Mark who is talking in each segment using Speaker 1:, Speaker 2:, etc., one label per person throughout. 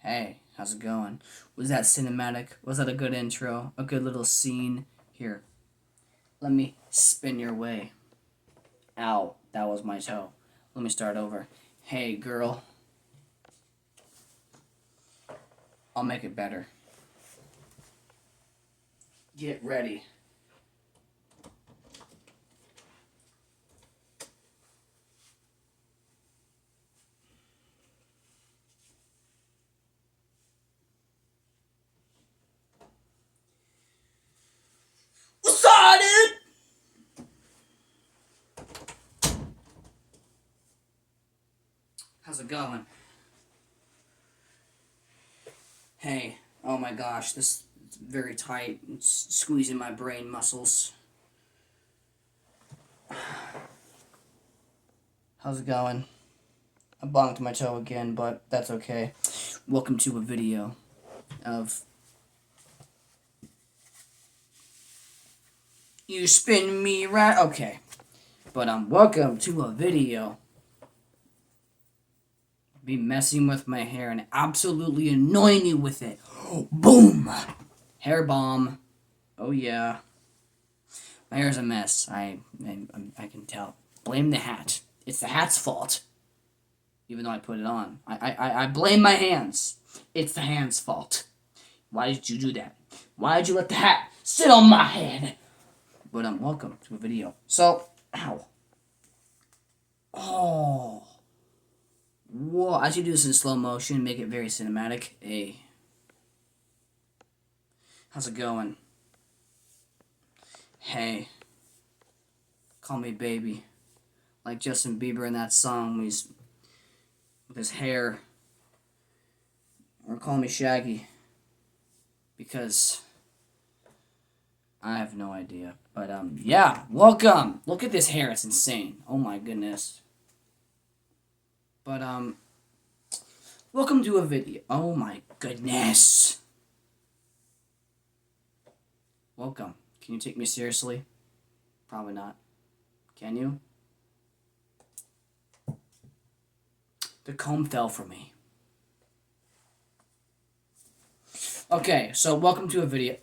Speaker 1: Hey, how's it going? Was that cinematic? Was that a good intro? A good little scene? Here, let me spin your way. Ow, that was my toe. Let me start over. Hey, girl. I'll make it better. Get ready. What's up, dude? How's it going? Hey, oh my gosh, this is very tight. It's squeezing my brain muscles. How's it going? I bonked my toe again, but that's okay. Welcome to a video of you spin me right. Okay, but welcome to a video. Be messing with my hair and absolutely annoying you with it. Boom, hair bomb. Oh yeah, my hair's a mess. I can tell. Blame the hat. It's the hat's fault. Even though I put it on, I blame my hands. It's the hand's fault. Why did you do that? Why did you let the hat sit on my head? But welcome to a video. So, ow. Oh. Whoa, I should do this in slow motion, make it very cinematic. Hey. How's it going? Hey. Call me baby. Like Justin Bieber in that song when he's with his hair. Or call me Shaggy. Because I have no idea. But yeah, welcome. Look at this hair, it's insane. Oh my goodness. But welcome to a video. Oh my goodness. Welcome. Can you take me seriously? Probably not. Can you? The comb fell for me. Okay, so welcome to a video.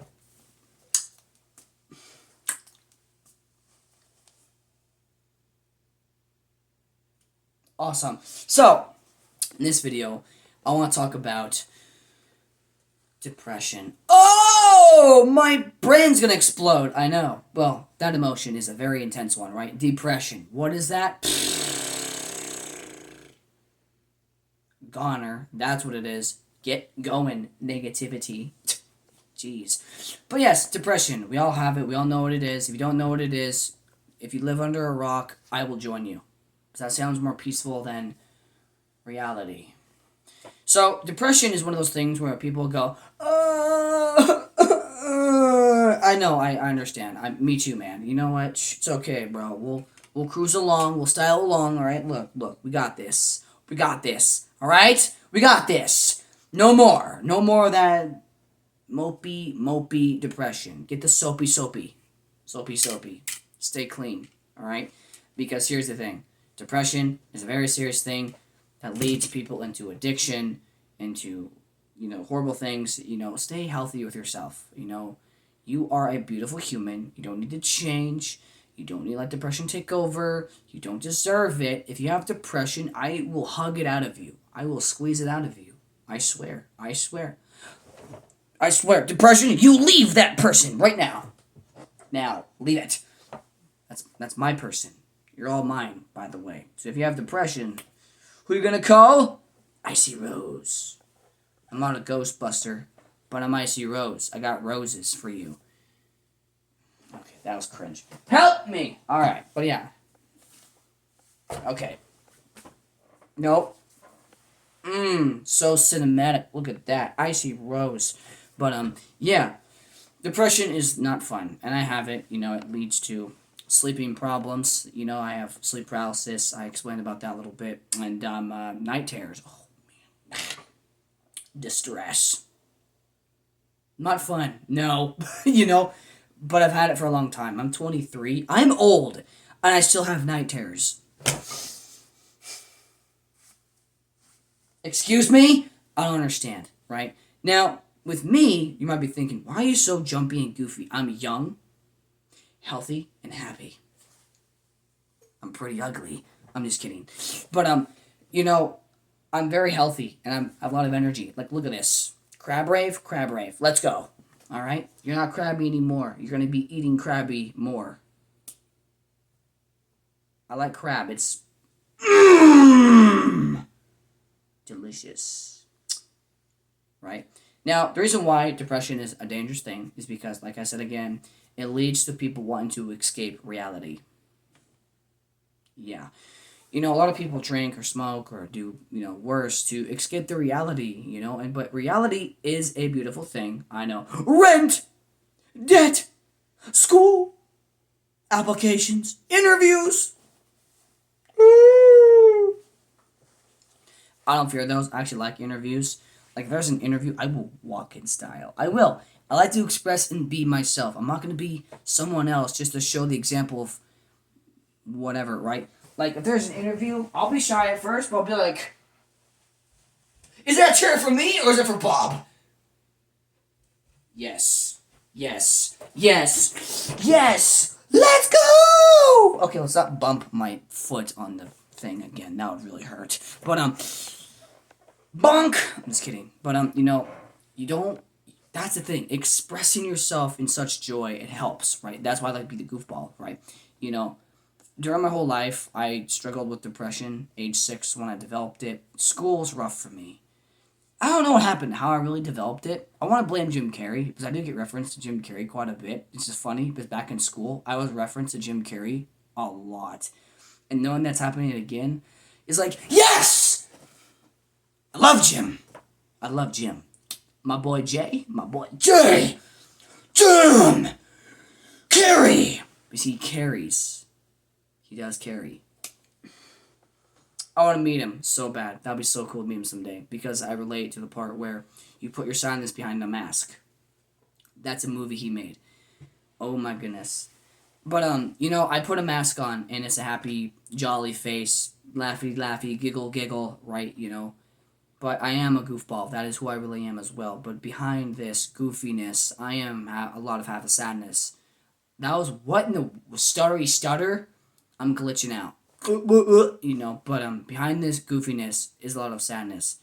Speaker 1: Awesome. So, in this video, I want to talk about depression. Oh, my brain's gonna explode. I know. Well, that emotion is a very intense one, right? Depression. What is that? Goner. That's what it is. Get going. Negativity. Jeez. But yes, depression. We all have it. We all know what it is. If you don't know what it is, if you live under a rock, I will join you. That sounds more peaceful than reality. So, depression is one of those things where people go, I know, I understand. Me too, man. You know what? It's okay, bro. We'll cruise along. We'll style along, all right? Look. We got this. We got this, all right? We got this. No more. No more of that mopey depression. Get the soapy. Soapy. Stay clean, all right? Because here's the thing. Depression is a very serious thing that leads people into addiction, into, horrible things. Stay healthy with yourself. You are a beautiful human. You don't need to change. You don't need to let depression take over. You don't deserve it. If you have depression, I will hug it out of you. I will squeeze it out of you. I swear. Depression, you leave that person right now. Now, leave it. That's my person. You're all mine, by the way. So if you have depression, who are you gonna call? Icy Rose. I'm not a Ghostbuster, but I'm Icy Rose. I got roses for you. Okay, that was cringe. Help me! Alright, but yeah. Okay. Nope. So cinematic. Look at that. Icy Rose. But, yeah. Depression is not fun. And I have it. It leads to sleeping problems. I have sleep paralysis. I explained about that a little bit. And night terrors. Oh, man. Distress. Not fun. No. But I've had it for a long time. I'm 23. I'm old. And I still have night terrors. Excuse me? I don't understand, right? Now, with me, you might be thinking, why are you so jumpy and goofy? I'm young, healthy, and happy. I'm pretty ugly. I'm just kidding. But you know, I'm very healthy and I have a lot of energy. Like, look at this. Crab rave, crab rave. Let's go. All right? You're not crabby anymore. You're going to be eating crabby more. I like crab. It's delicious. Right? Now, the reason why depression is a dangerous thing is because, like I said again, it leads to people wanting to escape reality. Yeah. A lot of people drink or smoke or do, worse to escape the reality, but reality is a beautiful thing. I know. Rent, debt, school, applications, interviews. I don't fear those. I actually like interviews. Like, if there's an interview, I will walk in style. I will. I like to express and be myself. I'm not going to be someone else just to show the example of whatever, right? Like, if there's an interview, I'll be shy at first, but I'll be like, is that chair for me or is it for Bob? Yes. Yes. Yes. Yes. Let's go! Okay, let's not bump my foot on the thing again. That would really hurt. But, bonk! I'm just kidding. But, you don't, that's the thing. Expressing yourself in such joy, it helps, right? That's why I like to be the goofball, right? During my whole life, I struggled with depression. Age 6 when I developed it. School was rough for me. I don't know what happened, how I really developed it. I want to blame Jim Carrey, because I do get referenced to Jim Carrey quite a bit. It's just funny, because back in school, I was referenced to Jim Carrey a lot. And knowing that's happening again is like, yes! I love Jim. I love Jim. My boy Jay. Jim! Carrey! Because he carries. He does carry. I want to meet him so bad. That'd be so cool to meet him someday. Because I relate to the part where you put your sadness behind a mask. That's a movie he made. Oh my goodness. But, I put a mask on, and it's a happy, jolly face. Laughy, laughy, giggle, giggle, right, But I am a goofball. That is who I really am as well. But behind this goofiness, I am a lot of half a sadness. That was what in the stuttery stutter? I'm glitching out. But behind this goofiness is a lot of sadness.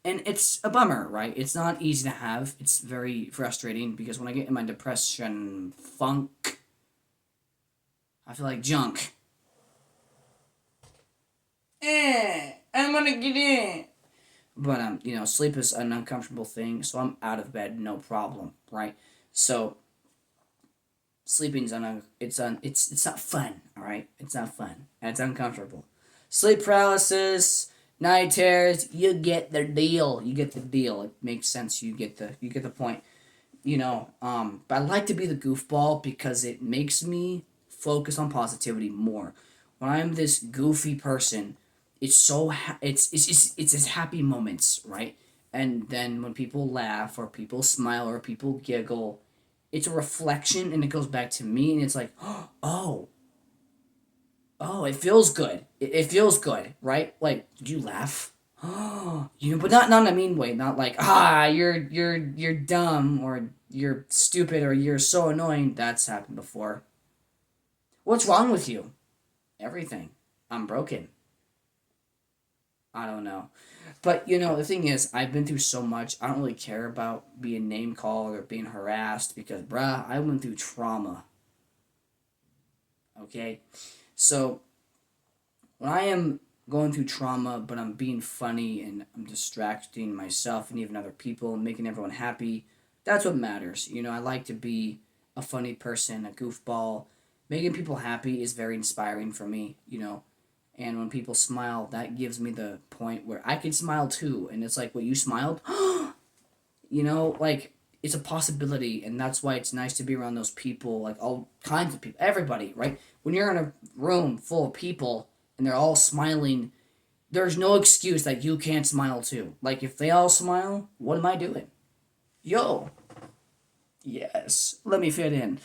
Speaker 1: And it's a bummer, right? It's not easy to have. It's very frustrating because when I get in my depression funk, I feel like junk. I'm gonna get in. But sleep is an uncomfortable thing, so I'm out of bed, no problem, right? So sleeping's it's not fun, all right? It's not fun, and it's uncomfortable. Sleep paralysis, night terrors, you get the deal. You get the deal. It makes sense. You get the point. But I like to be the goofball because it makes me focus on positivity more. When I'm this goofy person, it's just happy moments, right? And then when people laugh or people smile or people giggle, it's a reflection and it goes back to me and it's like, oh, it feels good. It feels good, right? Like, did you laugh? But not in a mean way. Not like, you're dumb or you're stupid or you're so annoying. That's happened before. What's wrong with you? Everything. I'm broken. I don't know. But, the thing is, I've been through so much. I don't really care about being name called or being harassed because, bruh, I went through trauma. Okay? So, when I am going through trauma, but I'm being funny and I'm distracting myself and even other people and making everyone happy, that's what matters. I like to be a funny person, a goofball. Making people happy is very inspiring for me, And when people smile, that gives me the point where I can smile too. And it's like, what, you smiled? Like, it's a possibility. And that's why it's nice to be around those people, like all kinds of people, everybody, right? When you're in a room full of people and they're all smiling, there's no excuse that you can't smile too. Like, if they all smile, what am I doing? Yo. Yes. Let me fit in.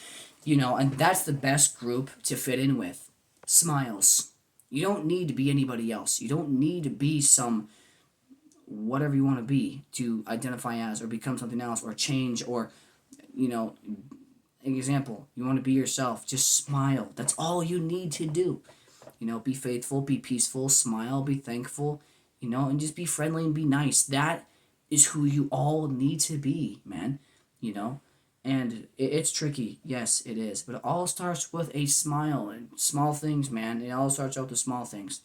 Speaker 1: And that's the best group to fit in with. Smiles. You don't need to be anybody else. You don't need to be some whatever you want to be, to identify as or become something else or change or, you know, an example, you want to be yourself, just smile. That's all you need to do. Be faithful, be peaceful, smile, be thankful, and just be friendly and be nice. That is who you all need to be, man. You know, and it's tricky. Yes, it is. But it all starts with a smile and small things, man. It all starts out with the small things.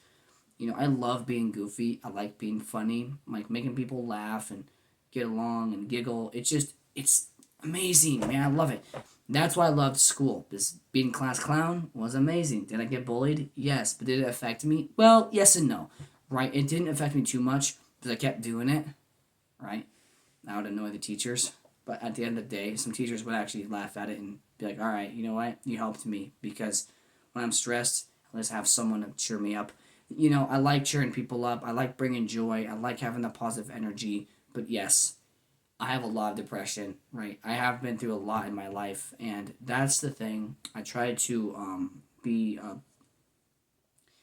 Speaker 1: I love being goofy. I like being funny. I like making people laugh and get along and giggle. It's amazing, man. I love it. That's why I loved school. This being class clown was amazing. Did I get bullied? Yes. But did it affect me? Well, yes and no. Right? It didn't affect me too much because I kept doing it. Right? I would annoy the teachers. But at the end of the day, some teachers would actually laugh at it and be like, all right, you know what? You helped me because when I'm stressed, let's have someone to cheer me up. I like cheering people up. I like bringing joy. I like having the positive energy. But yes, I have a lot of depression, right? I have been through a lot in my life, and that's the thing. I try to be,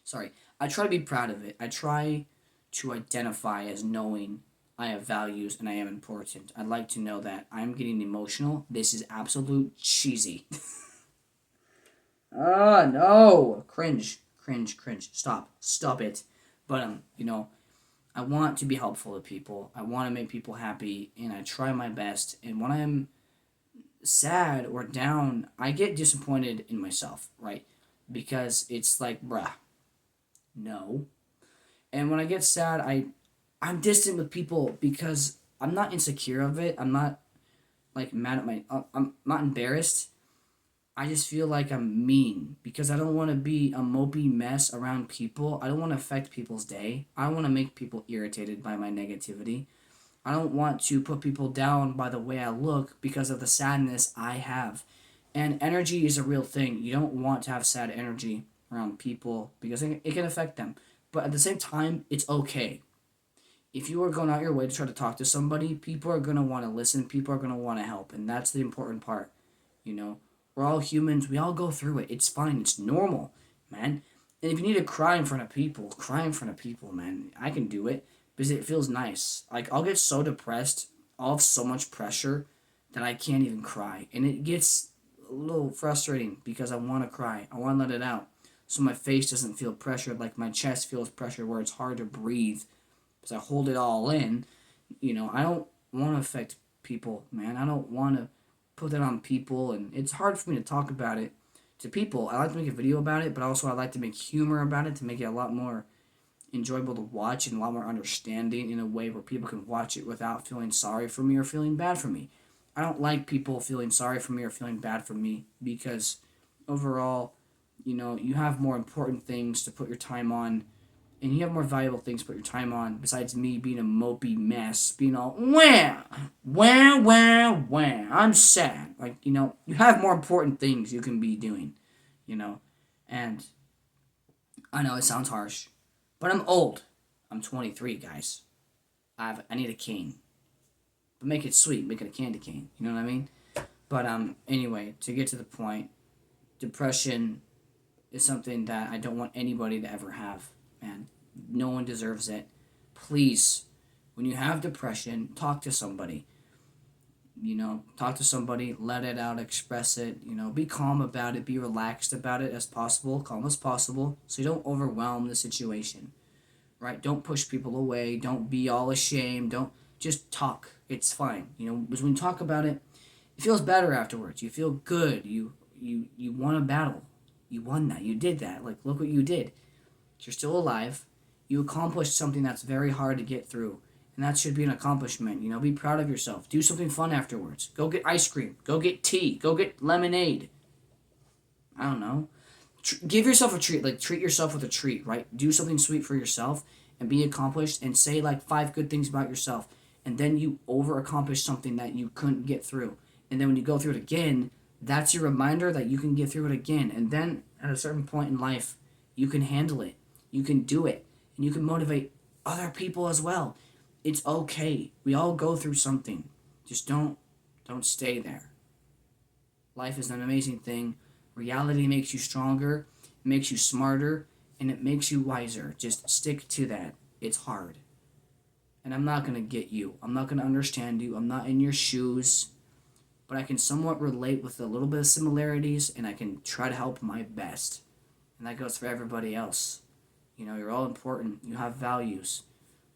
Speaker 1: sorry, I try to be proud of it. I try to identify as knowing I have values and I am important. I like to know that I'm getting emotional. This is absolute cheesy. Ah, no. Cringe, cringe, cringe. Stop it. But, I want to be helpful to people. I want to make people happy, and I try my best. And when I'm sad or down, I get disappointed in myself, right? Because it's like, bruh, no. And when I get sad, I'm distant with people because I'm not insecure of it. I'm not like mad at I'm not embarrassed. I just feel like I'm mean because I don't want to be a mopey mess around people. I don't want to affect people's day. I don't want to make people irritated by my negativity. I don't want to put people down by the way I look because of the sadness I have. And energy is a real thing. You don't want to have sad energy around people because it can affect them. But at the same time, it's okay. If you are going out your way to try to talk to somebody, people are going to want to listen. People are going to want to help. And that's the important part. You know, we're all humans. We all go through it. It's fine. It's normal, man. And if you need to cry in front of people, cry in front of people, man. I can do it because it feels nice. Like, I'll get so depressed. I'll have so much pressure that I can't even cry. And it gets a little frustrating because I want to cry. I want to let it out. So my face doesn't feel pressured like my chest feels pressure where it's hard to breathe because I hold it all in. I don't want to affect people, man. I don't want to put that on people, and it's hard for me to talk about it to people. I like to make a video about it, but also I like to make humor about it to make it a lot more enjoyable to watch and a lot more understanding in a way where people can watch it without feeling sorry for me or feeling bad for me. I don't like people feeling sorry for me or feeling bad for me because overall, you have more important things to put your time on and you have more valuable things to put your time on besides me being a mopey mess, being all, wah, I'm sad. Like, you have more important things you can be doing, and I know it sounds harsh, but I'm old. I'm 23, guys. I need a cane. But make it sweet, make it a candy cane. You know what I mean? But anyway, to get to the point, depression is something that I don't want anybody to ever have, man. No one deserves it. Please, when you have depression, talk to somebody. Talk to somebody, let it out, express it, be calm about it, be relaxed about it as possible, calm as possible, so you don't overwhelm the situation, right? Don't push people away, don't be all ashamed, don't, just talk. It's fine. Because when you talk about it, it feels better afterwards. You feel good. You won a battle. You won that. You did that. Like, look what you did. You're still alive. You accomplished something that's very hard to get through. And that should be an accomplishment. Be proud of yourself. Do something fun afterwards. Go get ice cream. Go get tea. Go get lemonade. I don't know. Give yourself a treat. Like, treat yourself with a treat, right? Do something sweet for yourself and be accomplished and say, like, 5 good things about yourself. And then you over-accomplish something that you couldn't get through. And then when you go through it again, that's your reminder that you can get through it again. And then at a certain point in life, you can handle it. You can do it. And you can motivate other people as well. It's okay. We all go through something. Just don't stay there. Life is an amazing thing. Reality makes you stronger, it makes you smarter, and it makes you wiser. Just stick to that. It's hard. And I'm not going to get you. I'm not going to understand you. I'm not in your shoes. But I can somewhat relate with a little bit of similarities, and I can try to help my best. And that goes for everybody else. You know, you're all important. You have values.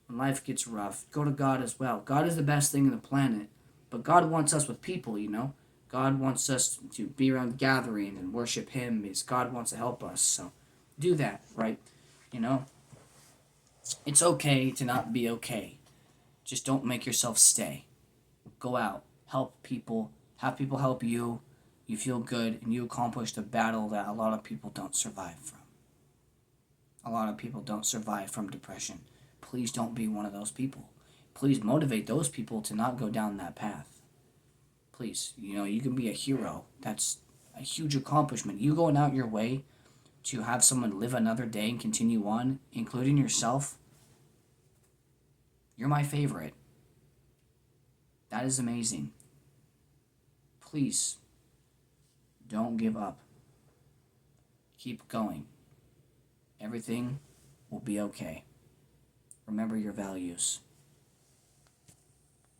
Speaker 1: When life gets rough, go to God as well. God is the best thing on the planet. But God wants us with people, you know. God wants us to be around gathering and worship Him because God wants to help us. So do that, right? You know, it's okay to not be okay. Just don't make yourself stay. Go out, help people, have people help you. You feel good, and you accomplished a battle that a lot of people don't survive from. A lot of people don't survive from depression. Please don't be one of those people. Please motivate those people to not go down that path. Please, you know, you can be a hero. That's a huge accomplishment. You going out your way to have someone live another day and continue on, including yourself, you're my favorite. That is amazing. Please, don't give up. Keep going. Everything will be okay. Remember your values.